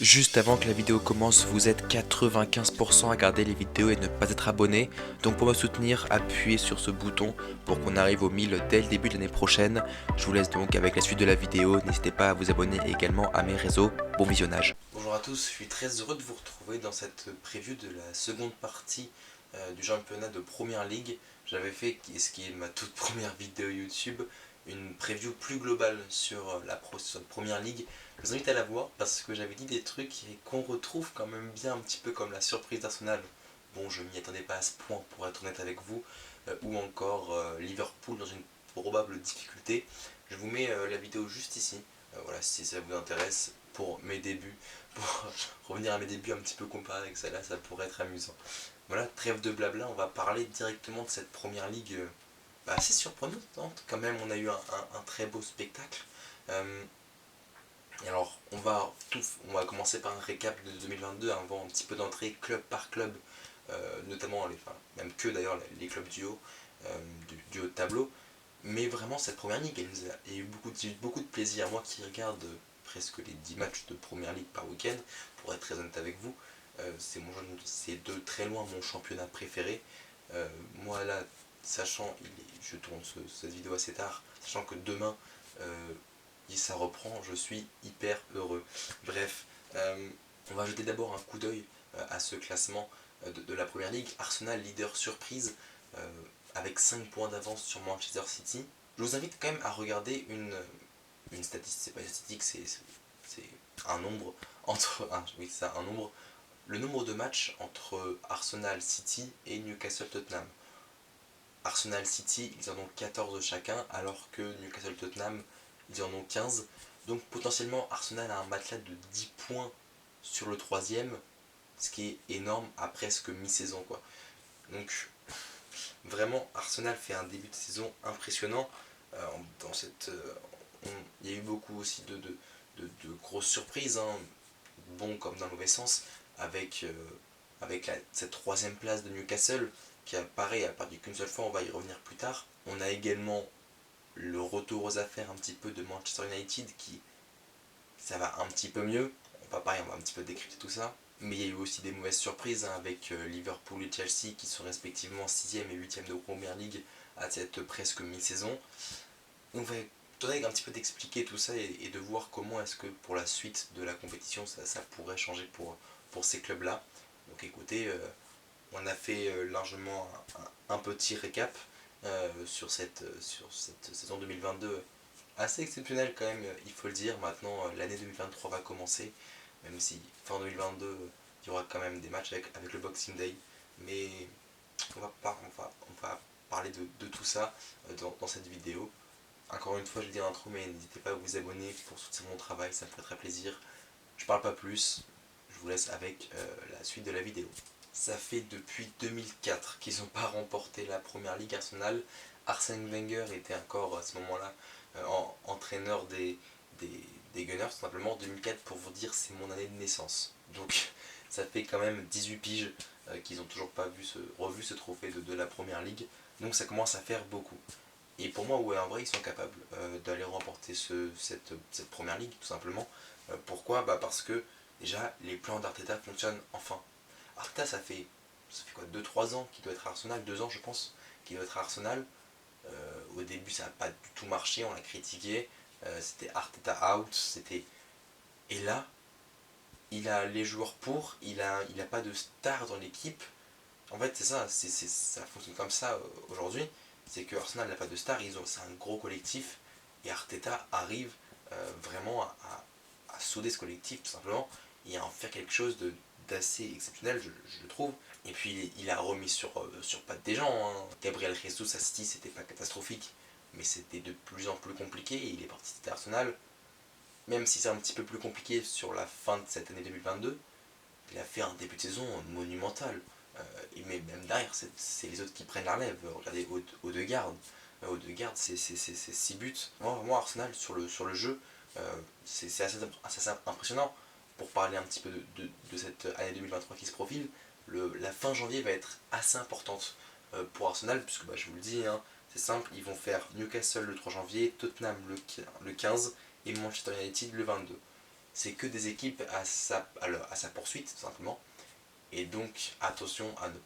Juste avant que la vidéo commence, vous êtes 95% à regarder les vidéos et ne pas être abonné. Donc pour me soutenir, appuyez sur ce bouton pour qu'on arrive aux 1000 dès le début de l'année prochaine. Je vous laisse donc avec la suite de la vidéo. N'hésitez pas à vous abonner également à mes réseaux. Bon visionnage. Bonjour à tous, je suis très heureux de vous retrouver dans cette preview de la seconde partie du championnat de Première Ligue. J'avais fait, ce qui est ma toute première vidéo YouTube, une preview plus globale sur sur la Première Ligue. Je vous invite à la voir parce que j'avais dit des trucs qu'on retrouve quand même bien, un petit peu comme la surprise d'Arsenal. Bon, je m'y attendais pas à ce point pour être honnête avec vous, ou encore Liverpool dans une probable difficulté. Je vous mets la vidéo juste ici, voilà, si ça vous intéresse, pour mes débuts, pour revenir à mes débuts un petit peu comparé avec celle-là, ça pourrait être amusant. Voilà, trêve de blabla, on va parler directement de cette première ligue assez surprenante, hein. Quand même. On a eu un très beau spectacle. Et alors, on va commencer par un récap de 2022 avant un petit peu d'entrée club par club, notamment, enfin, même que d'ailleurs les clubs du haut, du haut de tableau. Mais vraiment, cette première ligue, il y a eu beaucoup de plaisir. Moi qui regarde presque les 10 matchs de première ligue par week-end, pour être très honnête avec vous, c'est de très loin mon championnat préféré. Moi là, je tourne cette vidéo assez tard, sachant que demain, ça reprend, je suis hyper heureux. Bref, on va jeter d'abord un coup d'œil à ce classement de la première ligue. Arsenal leader surprise avec 5 points d'avance sur Manchester City. Je vous invite quand même à regarder une statistique, c'est pas une statistique, c'est un nombre entre. Oui, c'est ça, un nombre. Le nombre de matchs entre Arsenal City et Newcastle Tottenham. Arsenal City, ils en ont 14 chacun, alors que Newcastle Tottenham, ils en ont 15. Donc potentiellement, Arsenal a un matelas de 10 points sur le troisième, ce qui est énorme à presque mi-saison, quoi. Donc vraiment, Arsenal fait un début de saison impressionnant. Dans cette, il y a eu beaucoup aussi de grosses surprises, hein, bon comme dans le mauvais sens, avec cette troisième place de Newcastle, qui a pareil, a perdu qu'une seule fois, on va y revenir plus tard. On a également le retour aux affaires un petit peu de Manchester United, qui ça va un petit peu mieux. Pareil, on va un petit peu décrypter tout ça. Mais il y a eu aussi des mauvaises surprises, hein, avec Liverpool et Chelsea qui sont respectivement 6e et 8e de Premier League à cette presque mi-saison. On va tenter un petit peu d'expliquer tout ça et de voir comment est-ce que pour la suite de la compétition ça pourrait changer pour ces clubs-là. Donc écoutez, on a fait largement un petit récap sur cette saison 2022 assez exceptionnelle quand même, il faut le dire. Maintenant, l'année 2023 va commencer, même si fin 2022, il y aura quand même des matchs avec le Boxing Day. Mais on va parler de tout ça dans cette vidéo. Encore une fois, je le dis en intro, mais n'hésitez pas à vous abonner pour soutenir mon travail, ça me ferait très plaisir. Je parle pas plus, je vous laisse avec la suite de la vidéo. Ça fait depuis 2004 qu'ils n'ont pas remporté la première ligue. Arsenal. Arsène Wenger était encore à ce moment-là entraîneur des Gunners, tout simplement. 2004, pour vous dire, c'est mon année de naissance. Donc ça fait quand même 18 piges qu'ils n'ont toujours pas revu ce trophée de la première ligue. Donc ça commence à faire beaucoup. Et pour moi, ouais, en vrai, ils sont capables d'aller remporter cette première ligue, tout simplement. Pourquoi? Parce que déjà, les plans d'Arteta fonctionnent enfin. Arteta, ça fait quoi, 2-3 ans qu'il doit être à Arsenal, 2 ans je pense, qu'il doit être à Arsenal. Au début, ça n'a pas du tout marché, on l'a critiqué. C'était Arteta out, c'était. Et là, il a les joueurs pour, il a pas de star dans l'équipe. En fait, c'est ça, ça fonctionne comme ça aujourd'hui. C'est que Arsenal n'a pas de star, c'est un gros collectif. Et Arteta arrive vraiment à souder ce collectif, tout simplement, et à en faire quelque chose d'assez exceptionnel, je le trouve. Et puis il a remis sur pattes des gens, hein. Gabriel Jesus à City, c'était pas catastrophique, mais c'était de plus en plus compliqué. Et il est parti de Arsenal, même si c'est un petit peu plus compliqué sur la fin de cette année 2022. Il a fait un début de saison monumental. Mais même derrière, c'est les autres qui prennent la relève. Regardez Odegaard. Odegaard, c'est 6 buts. Moi, Arsenal, sur le jeu, c'est assez impressionnant. Pour parler un petit peu de cette année 2023 qui se profile, la fin janvier va être assez importante pour Arsenal, puisque je vous le dis, hein, c'est simple, ils vont faire Newcastle le 3 janvier, Tottenham le 15 et Manchester United le 22. c'est que des équipes à sa poursuite, tout simplement. Et donc, attention à ne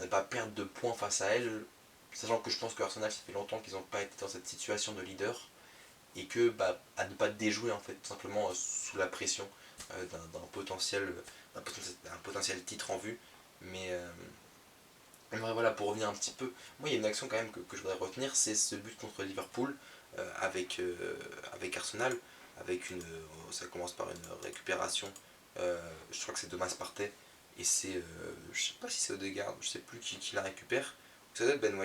pas perdre de points face à elles, sachant que je pense que Arsenal, ça fait longtemps qu'ils n'ont pas été dans cette situation de leader, et que à ne pas déjouer en fait, tout simplement sous la pression d'un un potentiel titre en vue. Mais voilà, pour revenir un petit peu, moi il y a une action quand même que je voudrais retenir, c'est ce but contre Liverpool avec Arsenal, ça commence par une récupération, je crois que c'est Thomas Partey, et je sais pas si c'est Odegaard, je sais plus qui la récupère, ça doit être Ben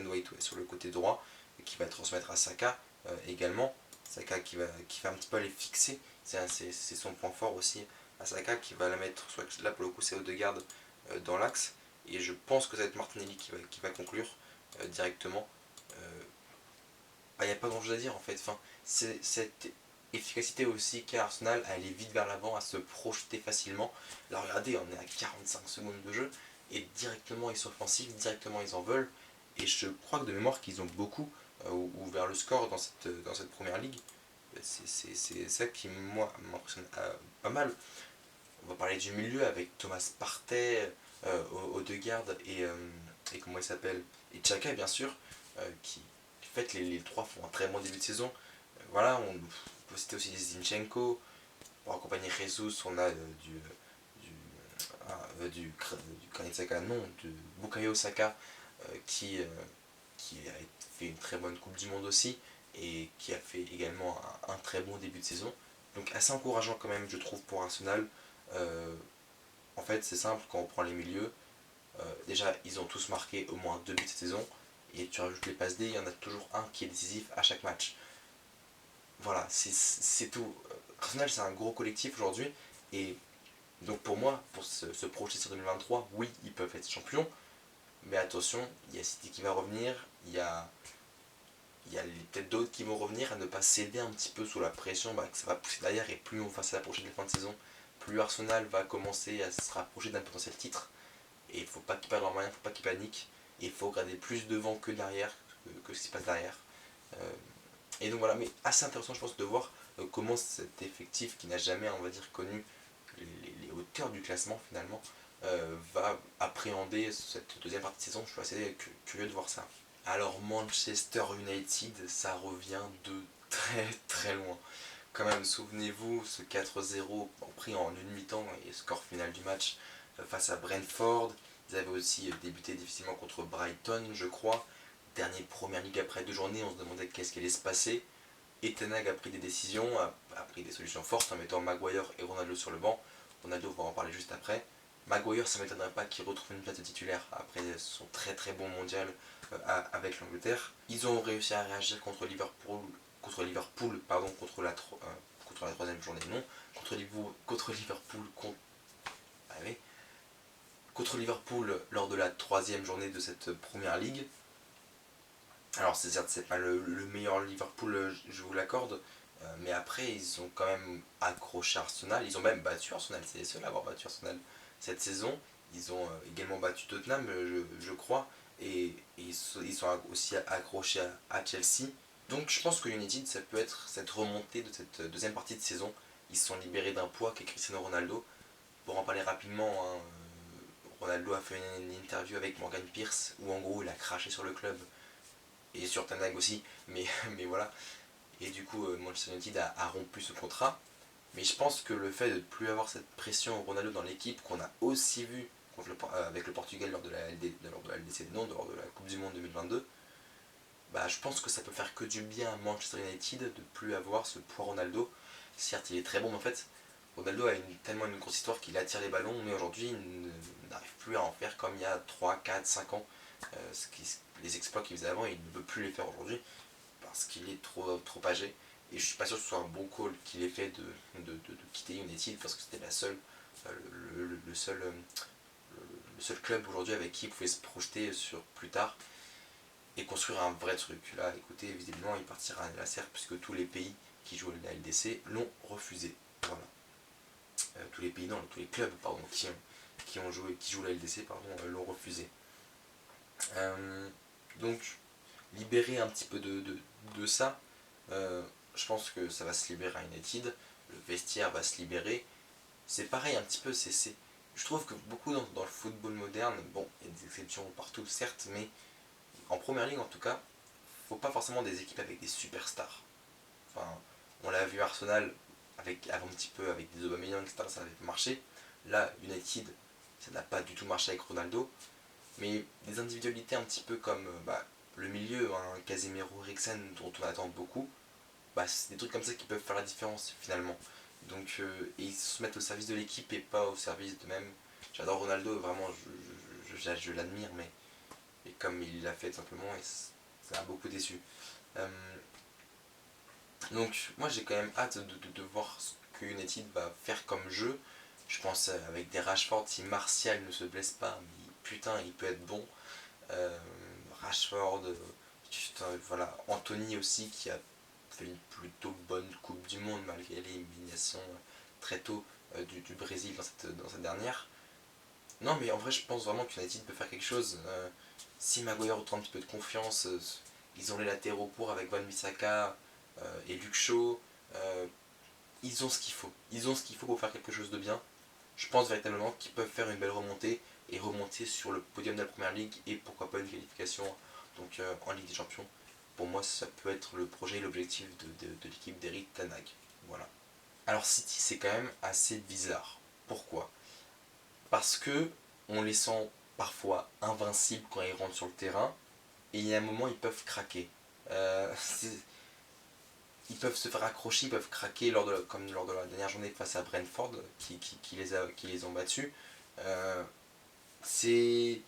White ouais, sur le côté droit, et qui va transmettre à Saka également, Saka qui va un petit peu les fixer, c'est son point fort aussi, à Saka qui va la mettre, soit là pour le coup c'est Odegaard dans l'axe, et je pense que ça va être Martinelli qui va conclure directement. Il n'y a pas grand chose à dire en fait. Enfin, cette efficacité aussi qu'a Arsenal à aller vite vers l'avant, à se projeter facilement. Là, regardez, on est à 45 secondes de jeu et directement ils sont offensifs, directement ils en veulent. Et je crois que de mémoire qu'ils ont beaucoup ouvert le score dans cette première ligue. C'est ça qui, moi, m'impressionne pas mal. On va parler du milieu avec Thomas Partey, Odegaard et comment il s'appelle, et Xhaka bien sûr, qui en fait les trois font un très bon début de saison. Voilà, on peut citer aussi Zinchenko, pour accompagner Jesus, on a du Granit Xhaka, non, de Bukayo Saka, qui a fait une très bonne Coupe du Monde aussi, et qui a fait également un très bon début de saison. Donc assez encourageant quand même, je trouve, pour Arsenal. Euh, En fait, c'est simple, quand on prend les milieux, déjà, ils ont tous marqué au moins 2 buts cette saison, et tu rajoutes les passes D, il y en a toujours un qui est décisif à chaque match. Voilà, c'est tout. Arsenal, c'est un gros collectif aujourd'hui, et donc pour moi, pour se projeter sur 2023, oui, ils peuvent être champions, mais attention, il y a City qui va revenir, il y a peut-être d'autres qui vont revenir, à ne pas céder un petit peu sous la pression, que ça va pousser derrière, et plus on va s'approcher de la fin de saison, plus Arsenal va commencer à se rapprocher d'un potentiel titre. Et il ne faut pas qu'ils perdent leurs moyens, il ne faut pas qu'ils paniquent. Et il faut regarder plus devant que derrière, que ce qui se passe derrière. Euh, et donc voilà, mais assez intéressant je pense de voir comment cet effectif qui n'a jamais, on va dire, connu les hauteurs du classement finalement, va appréhender cette deuxième partie de saison. Je suis assez curieux de voir ça. Alors Manchester United, ça revient de très très loin. Quand même, souvenez-vous, ce 4-0 pris en une mi-temps et score final du match face à Brentford. Ils avaient aussi débuté difficilement contre Brighton, je crois. Dernier première ligue après 2 journées, on se demandait qu'est-ce qui allait se passer. Et Ten Hag a pris des décisions, a pris des solutions fortes en mettant Maguire et Ronaldo sur le banc. Ronaldo, on va en parler juste après. Maguire, ça ne m'étonnerait pas qu'il retrouve une place de titulaire après son très très bon mondial avec l'Angleterre. Ils ont réussi à réagir contre la troisième journée, non, contre Liverpool, allez, contre Liverpool lors de la troisième journée de cette première ligue. Alors c'est certes c'est pas le meilleur Liverpool, je vous l'accorde, mais après ils ont quand même accroché Arsenal, ils ont même battu Arsenal, c'est les seuls à avoir battu Arsenal cette saison. Ils ont également battu Tottenham, je crois, et ils sont aussi accrochés à Chelsea. Donc je pense que United, ça peut être cette remontée de cette deuxième partie de saison. Ils se sont libérés d'un poids qu'est Cristiano Ronaldo. Pour en parler rapidement, hein, Ronaldo a fait une interview avec Morgan Pierce où en gros il a craché sur le club et sur Ten Hag aussi, mais voilà. Et du coup, Manchester United a rompu ce contrat. Mais je pense que le fait de ne plus avoir cette pression Ronaldo dans l'équipe, qu'on a aussi vu avec le Portugal lors de la LDC, non, lors de la Coupe du Monde 2022, je pense que ça peut faire que du bien à Manchester United de ne plus avoir ce poids Ronaldo. Certes, il est très bon, mais en fait, Ronaldo a tellement une grosse histoire qu'il attire les ballons, mais aujourd'hui, il n'arrive plus à en faire comme il y a 3 4 5 ans. Les exploits qu'il faisait avant, il ne peut plus les faire aujourd'hui parce qu'il est trop âgé. Et je suis pas sûr que ce soit un bon call qu'il ait fait de quitter United parce que c'était le seul club aujourd'hui avec qui il pouvait se projeter sur plus tard et construire un vrai truc. Là, écoutez, visiblement, il partira à Nasser puisque tous les pays qui jouent la LDC l'ont refusé. Voilà. Tous les pays, non, tous les clubs, pardon, qui jouent la LDC, pardon, l'ont refusé. Donc, libérer un petit peu de ça, je pense que ça va se libérer à United. le vestiaire va se libérer. C'est pareil un petit peu, je trouve que beaucoup dans le football moderne, bon, il y a des exceptions partout certes, mais en première ligue en tout cas, faut pas forcément des équipes avec des superstars. Enfin, on l'a vu Arsenal avant un petit peu avec des Aubameyang, etc. Ça avait marché. Là, United, ça n'a pas du tout marché avec Ronaldo. Mais des individualités un petit peu comme le milieu, hein, Casemiro, Eriksen, dont on attend beaucoup, c'est des trucs comme ça qui peuvent faire la différence finalement. Donc, et ils se mettent au service de l'équipe et pas au service d'eux-mêmes. J'adore Ronaldo, vraiment, je l'admire, mais et comme il l'a fait tout simplement, et ça a beaucoup déçu. Euh, donc, moi j'ai quand même hâte de voir ce que United va faire comme jeu. Je pense avec des Rashford, si Martial ne se blesse pas, mais putain, il peut être bon. Euh, Rashford, voilà, Anthony aussi qui a fait une plutôt bonne Coupe du Monde malgré l'élimination très tôt du Brésil dans cette dernière. Non, mais en vrai, je pense vraiment qu'United peut faire quelque chose. Si Maguire retrouve un petit peu de confiance, ils ont les latéraux pour avec Van Bissaka et Luke Shaw. euh, ils ont ce qu'il faut. Ils ont ce qu'il faut pour faire quelque chose de bien. Je pense véritablement qu'ils peuvent faire une belle remontée et remonter sur le podium de la première ligue et pourquoi pas une qualification donc, en Ligue des Champions. Pour moi, ça peut être le projet et l'objectif de l'équipe d'Eric Ten Hag. Voilà. Alors City, c'est quand même assez bizarre. Pourquoi? Parce que on les sent parfois invincibles quand ils rentrent sur le terrain et il y a un moment ils peuvent craquer. Euh, ils peuvent se faire accrocher, ils peuvent craquer comme lors de la dernière journée face à Brentford qui les ont battus. Euh, c'est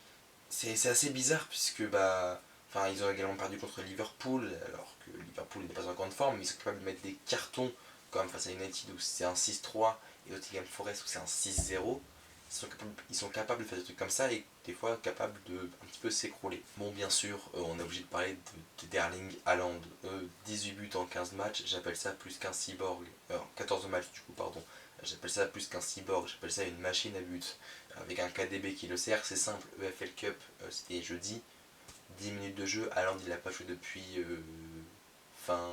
assez bizarre puisque ils ont également perdu contre Liverpool alors que Liverpool n'est pas en grande forme, mais ils sont capables de mettre des cartons comme face à United où c'est un 6-3 et Nottingham Forest où c'est un 6-0. Ils sont capables de faire des trucs comme ça et des fois capables de un petit peu s'écrouler. Bon, bien sûr, on est obligé de parler d'Erling Haaland. 18 buts en 15 matchs, j'appelle ça plus qu'un cyborg. 14 matchs du coup, pardon. J'appelle ça plus qu'un cyborg, j'appelle ça une machine à but. Avec un KDB qui le sert, c'est simple. EFL Cup, c'était jeudi. 10 minutes de jeu, Haaland il n'a pas joué depuis fin,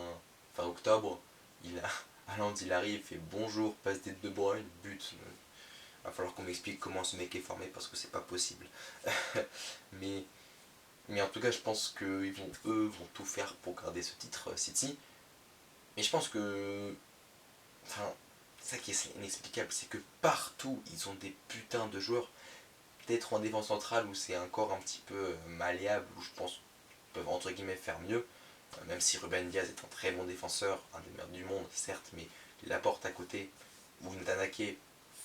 fin octobre. Haaland il arrive, il fait bonjour, passe des De Bruyne, but. Va falloir qu'on m'explique comment ce mec est formé parce que c'est pas possible. mais, mais en tout cas, je pense qu'eux vont tout faire pour garder ce titre City. Et je pense que. Enfin, ça qui est inexplicable, c'est que partout ils ont des putains de joueurs. Peut-être en défense centrale où c'est encore un petit peu malléable, où je pense qu'ils peuvent entre guillemets faire mieux. Même si Ruben Diaz est un très bon défenseur, un des meilleurs du monde, certes, mais il apporte à côté, ou Natanake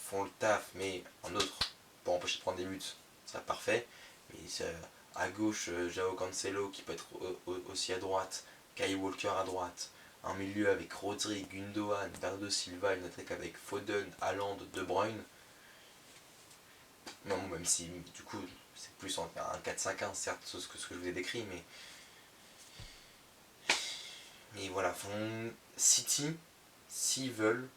font le taf, mais un autre pour empêcher de prendre des buts, ça serait parfait. Mais à gauche, Joao Cancelo qui peut être aussi à droite, Kai Walker à droite, un milieu avec Rodri, Gundogan, Bernardo Silva, une attaque avec Foden, Haaland, De Bruyne. Non, même si du coup c'est plus un 4-5-1, certes, ce que je vous ai décrit, mais voilà, City, s'ils veulent,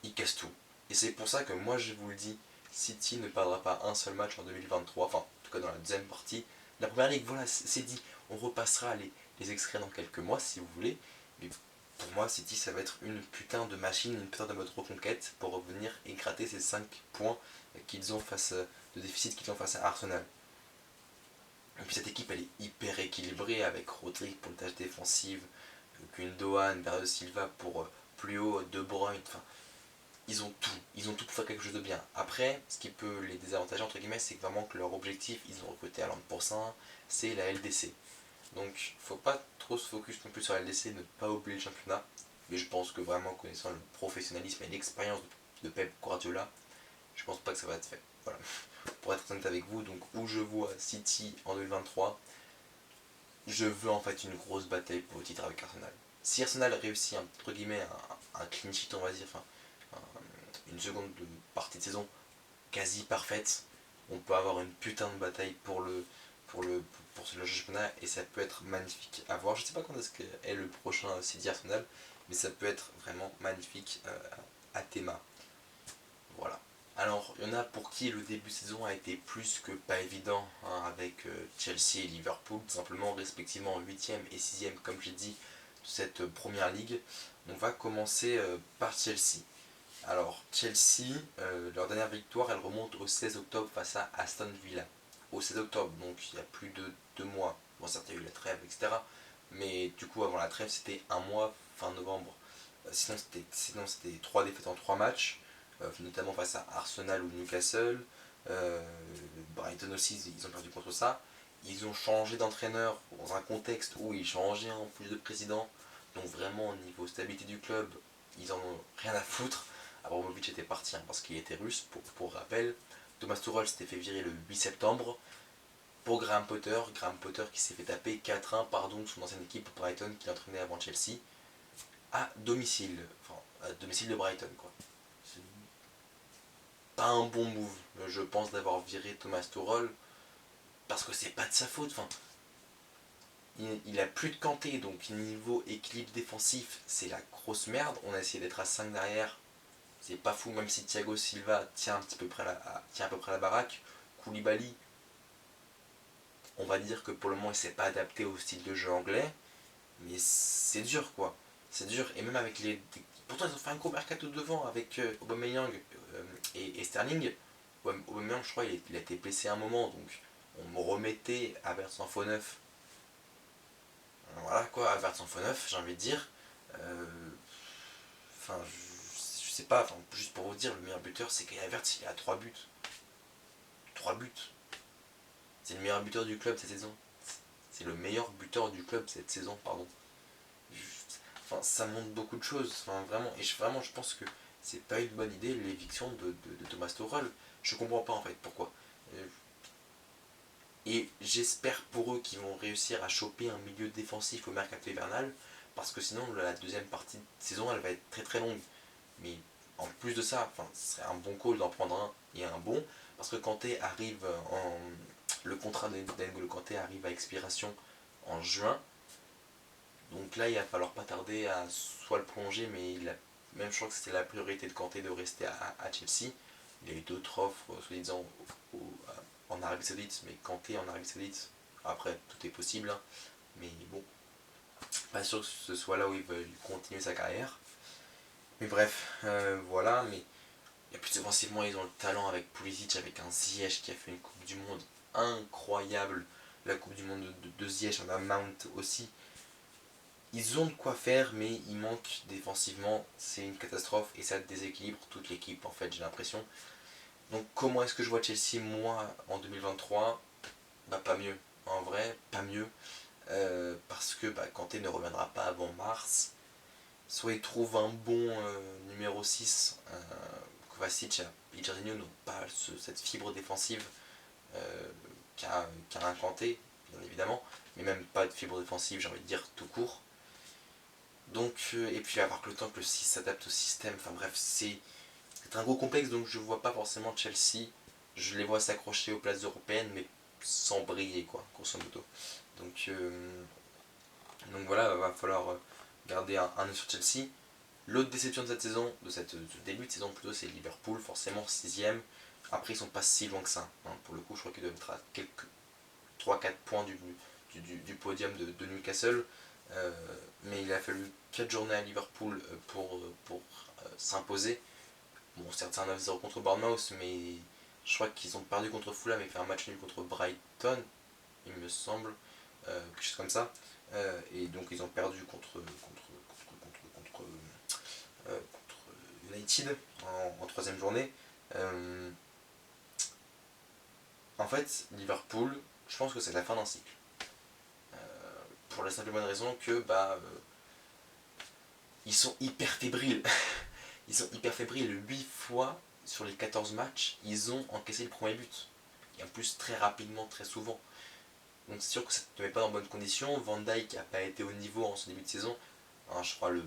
ils cassent tout. Et c'est pour ça que moi je vous le dis, City ne perdra pas un seul match en 2023, enfin en tout cas dans la deuxième partie. La première ligue, voilà, c'est dit, on repassera les extraits dans quelques mois si vous voulez, mais pour moi City ça va être une putain de machine, une putain de mode reconquête pour revenir et gratter ces 5 points qu'ils ont de déficit qu'ils ont face à Arsenal. Et puis cette équipe elle est hyper équilibrée avec Rodri pour les tâches défensives, Gundogan, Bernardo Silva pour plus haut, De Bruyne, enfin ils ont tout pour faire quelque chose de bien. Après, ce qui peut les désavantager entre guillemets, c'est vraiment que leur objectif, ils ont recruté Haaland pour ça, c'est la LDC. Donc faut pas trop se focus non plus sur la LDC, ne pas oublier le championnat, mais je pense que vraiment connaissant le professionnalisme et l'expérience de Pep Guardiola, je pense pas que ça va être fait. Voilà. Pour être honnête avec vous, donc où je vois City en 2023, je veux en fait une grosse bataille pour le titre avec Arsenal. Si Arsenal réussit entre guillemets un clean sheet on va dire, enfin une seconde partie de saison quasi parfaite, on peut avoir une putain de bataille pour le pour ce championnat et ça peut être magnifique à voir. Je sais pas quand est-ce qu'est le prochain City Arsenal, mais ça peut être vraiment magnifique à Théma. Voilà. Alors, il y en a pour qui le début de saison a été plus que pas évident, hein, avec Chelsea et Liverpool, tout simplement respectivement 8ème et 6ème, comme j'ai dit, cette première ligue. On va commencer par Chelsea. Alors Chelsea, leur dernière victoire, elle remonte au 16 octobre face à Aston Villa. Au 16 octobre, donc il y a plus de 2 mois. Bon, certes, il y a eu la trêve, etc. Mais du coup, avant la trêve, c'était un mois, fin novembre. Sinon, c'était 3 défaites en 3 matchs, notamment face à Arsenal ou Newcastle. Brighton aussi, ils ont perdu contre ça. Ils ont changé d'entraîneur dans un contexte où ils changeaient en plus de président. Donc vraiment, au niveau stabilité du club, ils en ont rien à foutre. Abramovich était parti parce qu'il était russe, pour rappel. Thomas Tuchel s'était fait virer le 8 septembre. Pour Graham Potter qui s'est fait taper 4-1 par donc son ancienne équipe Brighton qui l'entraînait avant Chelsea à domicile, enfin à domicile de Brighton quoi. C'est pas un bon move, je pense, d'avoir viré Thomas Tuchel parce que c'est pas de sa faute. Enfin, il a plus de Kanté, donc niveau équilibre défensif, c'est la grosse merde. On a essayé d'être à 5 derrière, c'est pas fou, même si Thiago Silva tient à peu près la baraque. Koulibaly, on va dire que pour le moment il s'est pas adapté au style de jeu anglais, mais c'est dur quoi. C'est dur, et même avec les. Pourtant ils ont fait un gros mercato devant avec Aubameyang et Sterling. Aubameyang, je crois, il a été blessé à un moment, donc on me remettait à Verts en faux neuf. Voilà quoi, à Verts en faux neuf, j'ai envie de dire. Enfin, je sais pas, juste pour vous dire, le meilleur buteur c'est Kai Havertz, il a 3 buts. 3 buts. C'est le meilleur buteur du club cette saison. C'est le meilleur buteur du club cette saison, pardon. Enfin, ça montre beaucoup de choses, enfin, vraiment. Et vraiment, je pense que c'est pas une bonne idée l'éviction de Thomas Tuchel. Je comprends pas en fait pourquoi. Et j'espère pour eux qu'ils vont réussir à choper un milieu défensif au mercato hivernal, parce que sinon la deuxième partie de saison elle va être très très longue. Mais en plus de ça, enfin, ce serait un bon call d'en prendre un et un bon, parce que Kanté arrive en. Le contrat d'N'Golo Kanté arrive à expiration en juin. Donc là, il va falloir pas tarder à soit le prolonger, mais même je crois que c'était la priorité de Kanté de rester à Chelsea. Il y a eu d'autres offres, soi-disant, en Arabie Saoudite, mais Kanté en Arabie Saoudite, après, tout est possible, hein. Mais bon, pas sûr que ce soit là où il veut continuer sa carrière. Mais bref, voilà, mais et puis offensivement, ils ont le talent avec Pulisic, avec un Ziyech qui a fait une Coupe du Monde incroyable. La Coupe du Monde de Ziyech, on a Mount aussi. Ils ont de quoi faire, mais il manque défensivement. C'est une catastrophe et ça déséquilibre toute l'équipe, en fait, j'ai l'impression. Donc, comment est-ce que je vois Chelsea, moi, en 2023 ? Bah, pas mieux. En vrai, pas mieux. Parce que Kanté ne reviendra pas avant mars. Soit il trouve un bon numéro 6, Kovacic et Jorginho n'ont pas cette fibre défensive qu'a un Kanté, bien évidemment, mais même pas de fibre défensive, j'ai envie de dire, tout court. Donc, et puis avoir que le temps que le 6 s'adapte au système, enfin bref, c'est un gros complexe, donc je vois pas forcément Chelsea. Je les vois s'accrocher aux places européennes, mais sans briller, quoi, grosso modo. Donc voilà, va falloir garder un œil sur Chelsea. L'autre déception de cette saison, de ce début de saison plutôt, c'est Liverpool, forcément 6ème. Après, ils sont pas si loin que ça, hein. Pour le coup, je crois qu'ils doivent être à quelques 3-4 points du podium de Newcastle. Mais il a fallu 4 journées à Liverpool pour s'imposer. Bon, certes, c'est un 9-0 contre Bournemouth, mais je crois qu'ils ont perdu contre Fulham et fait un match nul contre Brighton, il me semble, quelque chose comme ça. Et donc ils ont perdu contre United en troisième journée. En fait, Liverpool, je pense que c'est la fin d'un cycle. Pour la simple et bonne raison que ils sont hyper fébriles. Ils sont hyper fébriles. 8 fois sur les 14 matchs, ils ont encaissé le premier but. Et en plus, très rapidement, très souvent. Donc c'est sûr que ça ne te met pas dans bonnes conditions. Van Dijk n'a pas été au niveau en ce début de saison. Hein, je crois le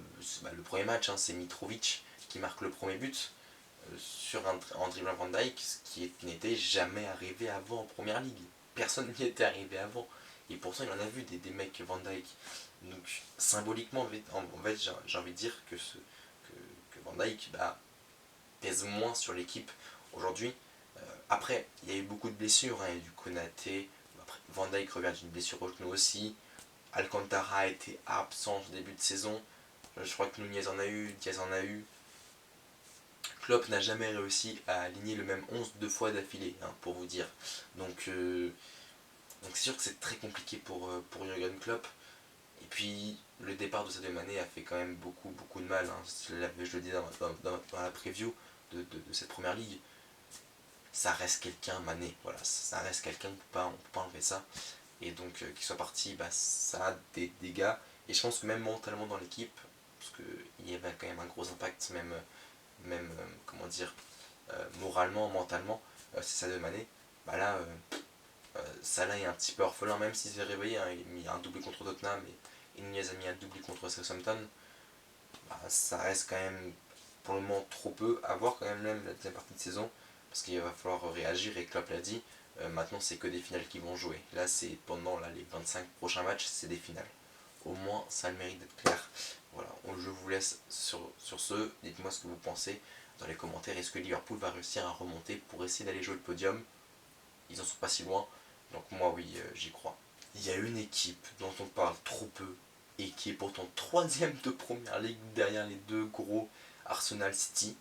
premier match, hein, c'est Mitrovic qui marque le premier but sur en dribblant Van Dijk, ce qui n'était jamais arrivé avant en première ligue. Personne n'y était arrivé avant. Et pourtant, il en a vu des mecs Van Dijk. Donc symboliquement, en fait j'ai envie de dire que Van Dijk pèse moins sur l'équipe aujourd'hui. Après, il y a eu beaucoup de blessures, hein. Il y a eu du Konaté. Après, Van Dijk revient d'une blessure au genou aussi. Alcantara a été absent au début de saison. Je crois que Nunez en a eu, Diaz en a eu. Klopp n'a jamais réussi à aligner le même 11 deux fois d'affilée, hein, pour vous dire. Donc c'est sûr que c'est très compliqué pour Jurgen Klopp. Et puis le départ de Sadio Mané a fait quand même beaucoup de mal. Hein. Je le dis dans la preview de cette première ligue. Ça reste quelqu'un, Mané. Voilà, ça reste quelqu'un, on peut pas enlever ça. Et donc qu'il soit parti, bah, ça a des dégâts. Et je pense que même mentalement dans l'équipe, parce qu'il y avait quand même un gros impact, même comment dire, moralement, mentalement, c'est Sadio Mané. Bah là, Salah est un petit peu orphelin, même s'il s'est réveillé, hein, il a mis un doublé contre Tottenham et Nunez a mis un doublé contre Southampton. Bah, ça reste quand même pour le moment trop peu, à voir quand même la deuxième partie de saison, parce qu'il va falloir réagir et Klopp l'a dit, maintenant c'est que des finales qui vont jouer. Là c'est pendant les 25 prochains matchs, c'est des finales. Au moins ça a le mérite d'être clair. Voilà, je vous laisse sur ce, dites-moi ce que vous pensez dans les commentaires. Est-ce que Liverpool va réussir à remonter pour essayer d'aller jouer le podium? Ils en sont pas si loin, donc moi oui, j'y crois. Il y a une équipe dont on parle trop peu et qui est pourtant troisième de première ligue derrière les deux gros Arsenal City,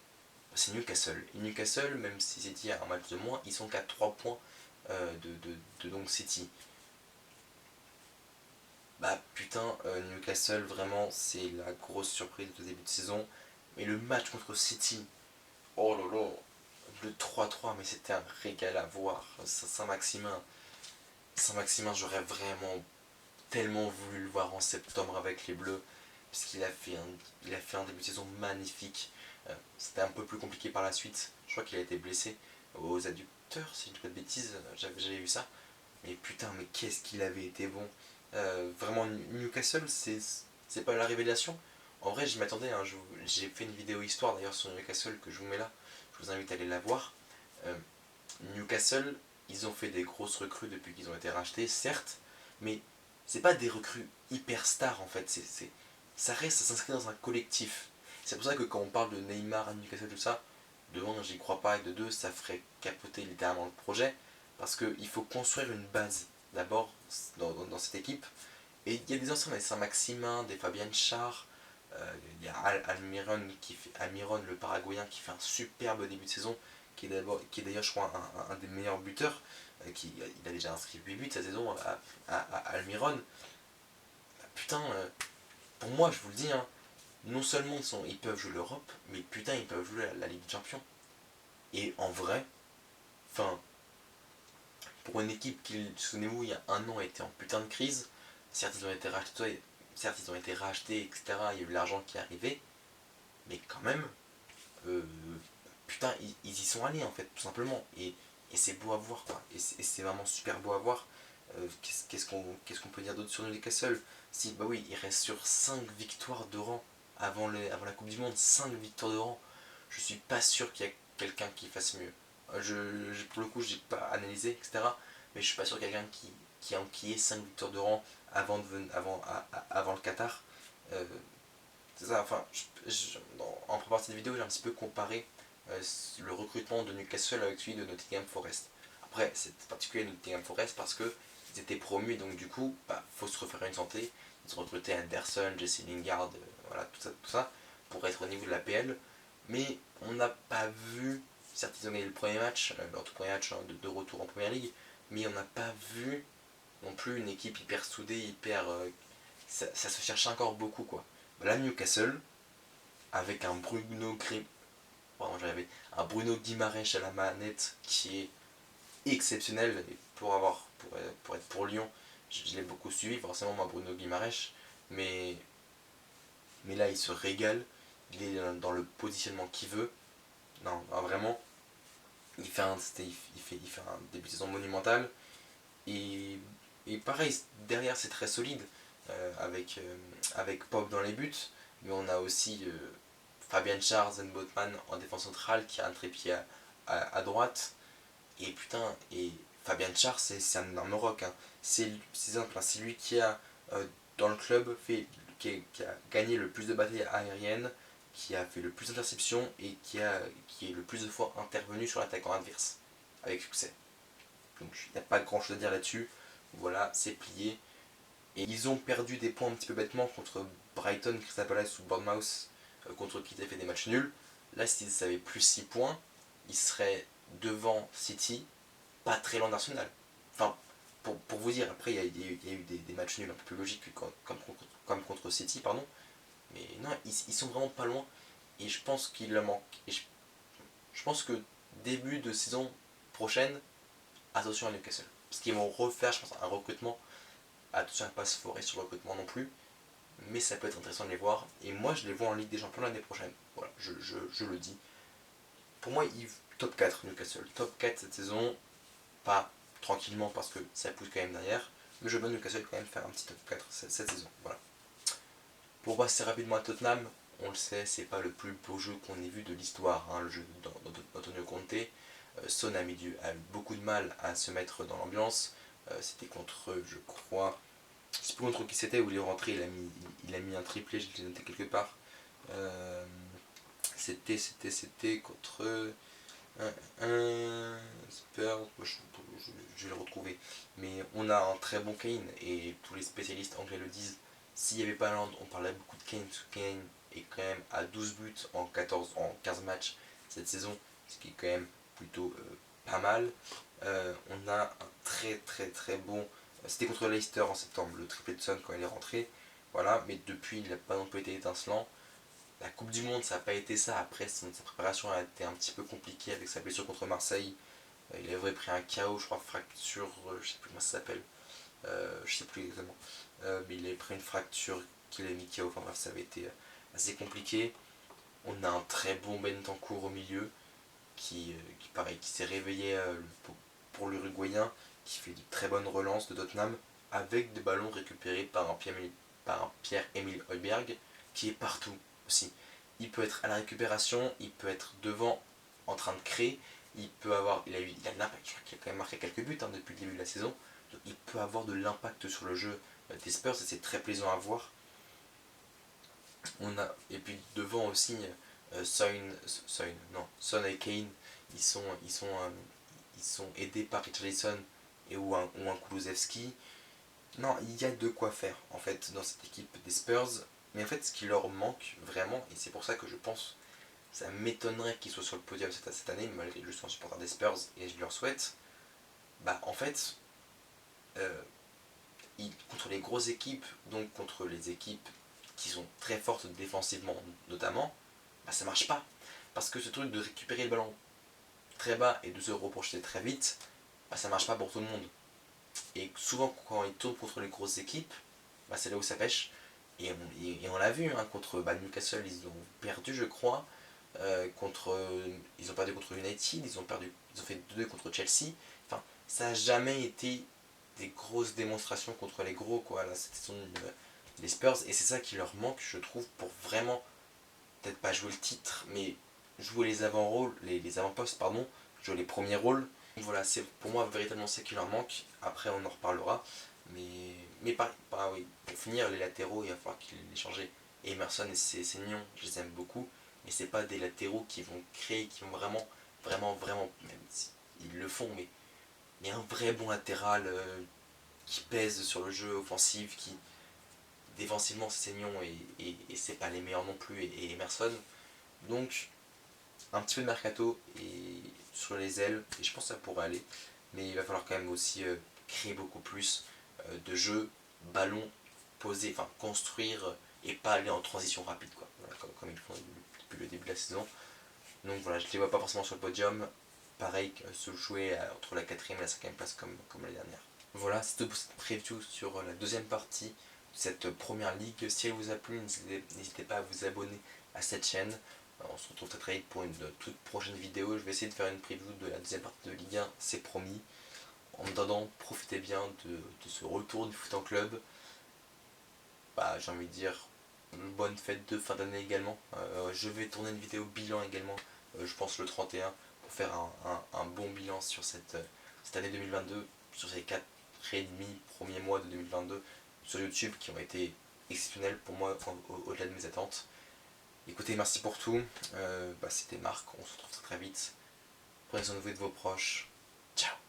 c'est Newcastle. Et Newcastle, même si City a un match de moins, ils sont qu'à 3 points de donc City. Bah putain, Newcastle, vraiment, c'est la grosse surprise de début de saison. Mais le match contre City, oh là là, le 3-3, mais c'était un régal à voir. Saint-Maximin, j'aurais vraiment tellement voulu le voir en septembre avec les Bleus, parce il a fait un début de saison magnifique. C'était un peu plus compliqué par la suite. Je crois qu'il a été blessé aux adducteurs, si je ne dis pas de bêtises, j'avais eu ça. Mais putain, mais qu'est-ce qu'il avait été bon. Vraiment, Newcastle, c'est pas la révélation. En vrai, j'y m'attendais. Hein, j'ai fait une vidéo histoire d'ailleurs sur Newcastle que je vous mets là. Je vous invite à aller la voir. Euh, Newcastle, ils ont fait des grosses recrues depuis qu'ils ont été rachetés, certes, mais c'est pas des recrues hyper stars en fait. Ça reste, ça s'inscrit dans un collectif. C'est pour ça que quand on parle de Neymar à Newcastle, tout ça, de un, j'y crois pas, et de deux, ça ferait capoter littéralement le projet, parce qu'il faut construire une base d'abord dans cette équipe. Et il y a des anciens, des Saint-Maximin, des Fabian Schär, il y a Almiron, le Paraguayen, qui fait un superbe début de saison, qui est d'ailleurs, je crois, un des meilleurs buteurs. Il a déjà inscrit 8 buts cette saison à Almiron. Putain, pour moi, je vous le dis, hein, non seulement ils peuvent jouer l'Europe, mais putain, ils peuvent jouer la Ligue des Champions. Et en vrai, enfin, pour une équipe qui, souvenez-vous, il y a un an était en putain de crise, certes ils ont été rachetés, etc. Il y a eu l'argent qui est arrivé, mais quand même, euh, putain, ils y sont allés en fait, tout simplement. Et c'est beau à voir, quoi. Et c'est vraiment super beau à voir. Qu'est-ce qu'on peut dire d'autre sur Newcastle? Si, bah oui, il reste sur 5 victoires de rang avant la Coupe du Monde. 5 victoires de rang. Je suis pas sûr qu'il y ait quelqu'un qui fasse mieux. Pour le coup, j'ai pas analysé, etc. Mais je suis pas sûr qu'il y ait quelqu'un qui a enquillé 5 victoires de rang avant le Qatar. Euh, c'est ça, enfin, en préparant cette vidéo, j'ai un petit peu comparé le recrutement de Newcastle avec celui de Nottingham Forest. Après, c'est particulier Nottingham Forest parce que ils étaient promus, donc du coup, bah, faut se refaire une santé. Ils ont recruté Anderson, Jesse Lingard, voilà, tout ça, pour être au niveau de la PL. Mais on n'a pas vu, certes ils ont gagné le premier match, leur tout premier match, hein, de retour en première ligue, mais on n'a pas vu non plus une équipe hyper soudée, hyper. Ça se cherche encore beaucoup, quoi. Là, Newcastle, avec un Bruno Guimaraes à la manette qui est exceptionnel. Et pour être pour Lyon, je l'ai beaucoup suivi, forcément, moi, Bruno Guimaraes. Mais, mais là, il se régale. Il est dans le positionnement qu'il veut. Non, vraiment, il fait un début de saison monumental. Et, et pareil, derrière, c'est très solide. Avec Pop dans les buts. Mais on a aussi Fabian Schär, Zen Botman en défense centrale qui a un trépied à droite. Et putain, et Fabian Schär, c'est un Maroc. Hein. C'est lui qui a, dans le club, qui a gagné le plus de batailles aériennes, qui a fait le plus d'interceptions et qui est le plus de fois intervenu sur l'attaquant adverse, avec succès. Donc il n'y a pas grand chose à dire là-dessus. Voilà, c'est plié. Et ils ont perdu des points un petit peu bêtement contre Brighton, Crystal Palace ou Bournemouth, contre qui ils avaient fait des matchs nuls. Là, s'ils avaient plus 6 points, ils seraient devant City, pas très loin d'Arsenal. Enfin, pour vous dire, après, il y a eu des matchs nuls un peu plus logiques comme contre City, pardon. Mais non, ils sont vraiment pas loin. Et je pense qu'il leur manque. Et je pense que début de saison prochaine, attention à Newcastle. Parce qu'ils vont refaire, je pense, un recrutement. Attention à ne pas se forer sur le recrutement non plus. Mais ça peut être intéressant de les voir. Et moi, je les vois en Ligue des Champions l'année prochaine. Voilà, je le dis. Pour moi, top 4 Newcastle. Top 4 cette saison. Pas tranquillement parce que ça pousse quand même derrière. Mais je veux Newcastle quand même faire un petit top 4 cette saison. Voilà. Pour passer rapidement à Tottenham, on le sait, c'est pas le plus beau jeu qu'on ait vu de l'histoire, hein, le jeu d'Antonio Conte. Son a eu beaucoup de mal à se mettre dans l'ambiance. C'était contre, je crois, je sais plus contre qui c'était, où il est rentré, il a mis un triplé, je l'ai noté quelque part. Euh, c'était contre un Spurs, je vais le retrouver. Mais on a un très bon Kane, et tous les spécialistes anglais le disent. S'il n'y avait pas Land, on parlait beaucoup de Kane, parce que Kane est quand même à 12 buts en 15 matchs cette saison, ce qui est quand même plutôt pas mal. On a un très bon. C'était contre Leicester en septembre, le triplé de Son quand il est rentré. Voilà, mais depuis, il n'a pas non plus été étincelant. La Coupe du Monde, ça n'a pas été ça. Après, sa préparation a été un petit peu compliquée avec sa blessure contre Marseille. Il avait pris un KO, je crois, fracture, je sais plus comment ça s'appelle. Je sais plus exactement. Mais il avait pris une fracture qu'il a mis KO. Enfin bref, ça avait été assez compliqué. On a un très bon Bentancur au milieu pareil, qui s'est réveillé pour l'Uruguayen, qui fait de très bonnes relances de Tottenham avec des ballons récupérés par un Pierre-Emile Højbjerg qui est partout aussi. Il peut être à la récupération, il peut être devant en train de créer, il a de l'impact, je crois qu'il a quand même marqué quelques buts depuis le début de la saison, donc il peut avoir de l'impact sur le jeu des Spurs et c'est très plaisant à voir. Et puis devant aussi Son et Kane, ils sont aidés par Richarlison ou un Kulusevski. Non, il y a de quoi faire en fait dans cette équipe des Spurs. Mais en fait, ce qui leur manque vraiment, et c'est pour ça que je pense, ça m'étonnerait qu'ils soient sur le podium cette année, malgré que je suis un supporter des Spurs et je leur souhaite, bah en fait, euh, contre les grosses équipes, donc contre les équipes qui sont très fortes défensivement notamment, bah ça marche pas. Parce que ce truc de récupérer le ballon très bas et de se reprocher très vite, bah ça marche pas pour tout le monde. Et souvent quand ils tournent contre les grosses équipes, bah c'est là où ça pêche. Et on l'a vu, hein, contre Newcastle, ils ont perdu je crois. Ils ont perdu contre United, ils ont fait 2 contre Chelsea. Enfin, ça n'a jamais été des grosses démonstrations contre les gros, quoi, là, cette saison des Spurs. Et c'est ça qui leur manque, je trouve, pour vraiment, peut-être pas jouer le titre, mais jouer les avant-rôles, les avant-postes, pardon, jouer les premiers rôles. Donc voilà, c'est pour moi véritablement ça qui leur manque. Après, on en reparlera. Oui, pour finir, les latéraux, il va falloir qu'ils les changent. Et Emerson et Seignon, je les aime beaucoup, mais c'est pas des latéraux qui vont créer, qui vont vraiment, même s'ils le font, mais il y a un vrai bon latéral qui pèse sur le jeu offensif, qui défensivement c'est Seignon et c'est pas les meilleurs non plus, et Emerson. Donc un petit peu de mercato et sur les ailes, et je pense que ça pourrait aller, mais il va falloir quand même aussi créer beaucoup plus de jeux, ballon posé, enfin construire et pas aller en transition rapide, quoi. Voilà, comme ils font depuis le début de la saison. Donc voilà, je ne les vois pas forcément sur le podium. Pareil, se jouer entre la 4ème et la 5ème place comme l'année dernière. Voilà, c'était pour cette preview sur la deuxième partie de cette première ligue. Si elle vous a plu, n'hésitez pas à vous abonner à cette chaîne. On se retrouve très vite pour une toute prochaine vidéo. Je vais essayer de faire une preview de la deuxième partie de Ligue 1, c'est promis. En attendant, profitez bien de ce retour du foot en club. Bah, j'ai envie de dire une bonne fête de fin d'année également. Je vais tourner une vidéo bilan également, je pense le 31, pour faire un bon bilan sur cette année 2022, sur ces 4 et demi premiers mois de 2022 sur YouTube qui ont été exceptionnels pour moi au-delà de mes attentes. Écoutez, merci pour tout. C'était Marc, on se retrouve très vite. Prenez soin de vous et de vos proches. Ciao.